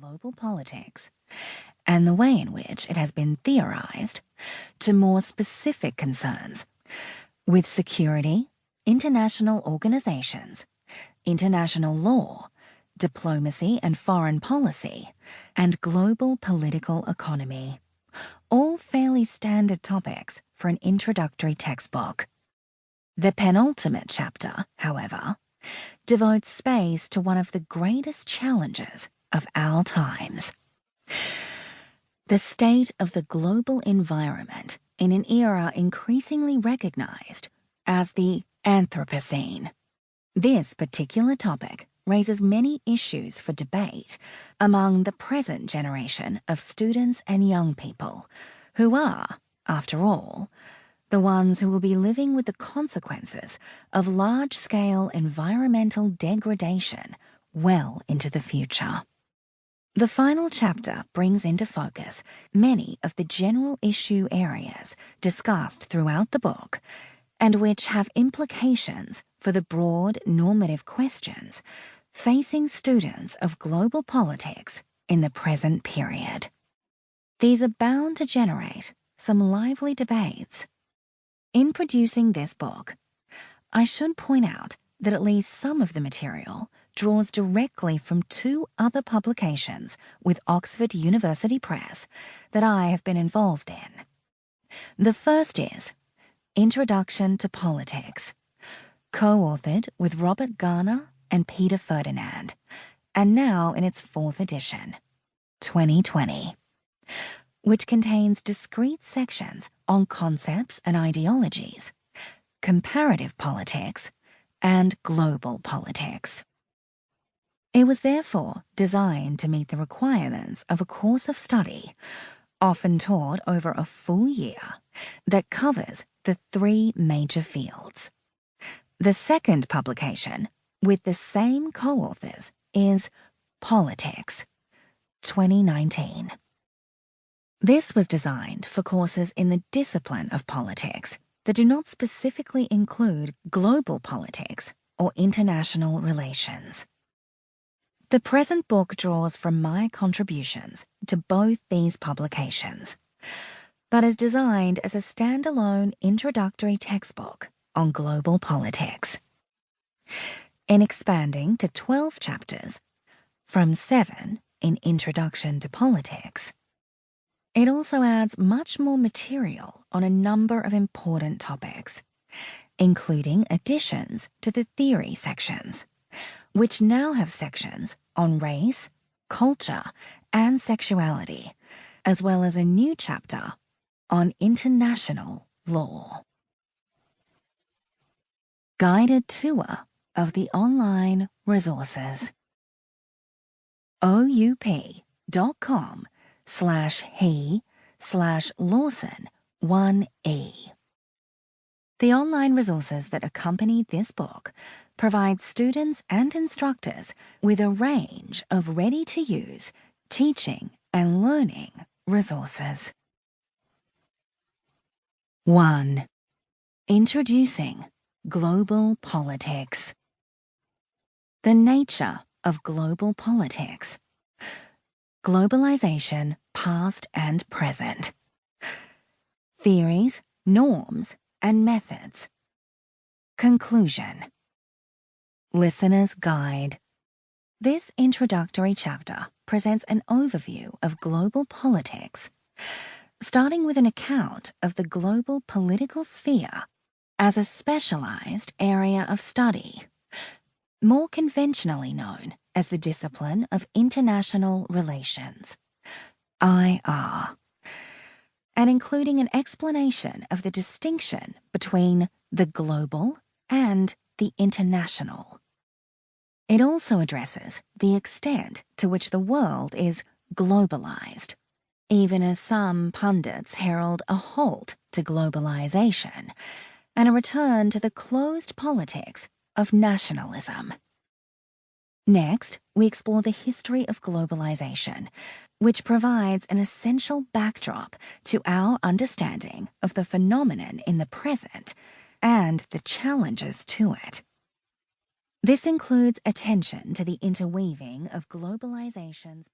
global politics and the way in which it has been theorized to more specific concerns with security, international organizations, international law, diplomacy and foreign policy, and global political economy. All fairly standard topics for an introductory textbook. The penultimate chapter, however, devotes space to one of the greatest challenges of our times. The state of the global environment in an era increasingly recognized as the Anthropocene. This particular topic raises many issues for debate among the present generation of students and young people, who are, after all, the ones who will be living with the consequences of large-scale environmental degradation well into the future. The final chapter brings into focus many of the general issue areas discussed throughout the book and which have implications for the broad normative questions facing students of global politics in the present period. These are bound to generate some lively debates. In producing this book, I should point out that at least some of the material draws directly from two other publications with Oxford University Press that I have been involved in. The first is Introduction to Politics, co-authored with Robert Garner and Peter Ferdinand, and now in its 4th edition, 2020, which contains discrete sections on concepts and ideologies, comparative politics, and global politics. It was therefore designed to meet the requirements of a course of study, often taught over a full year, that covers the 3 major fields. The second publication, with the same co-authors, is Politics, 2019. This was designed for courses in the discipline of politics that do not specifically include global politics or international relations. The present book draws from my contributions to both these publications, but is designed as a standalone introductory textbook on global politics. In expanding to 12 chapters, from 7 in Introduction to Politics, it also adds much more material on a number of important topics, including additions to the theory sections, which now have sections on race, culture, and sexuality, as well as a new chapter on international law. Guided tour of the online resources. oup.com/he/Lawson1e. The online resources that accompany this book provide students and instructors with a range of ready-to-use teaching and learning resources. 1. Introducing Global Politics. The nature of global politics. Globalization, past and present. Theories, norms, and methods. Conclusion. Listener's Guide. This introductory chapter presents an overview of global politics, starting with an account of the global political sphere as a specialized area of study, more conventionally known as the discipline of international relations, IR, and including an explanation of the distinction between the global and the international. It also addresses the extent to which the world is globalized, even as some pundits herald a halt to globalization and a return to the closed politics of nationalism. Next, we explore the history of globalization, which provides an essential backdrop to our understanding of the phenomenon in the present and the challenges to it. This includes attention to the interweaving of globalization's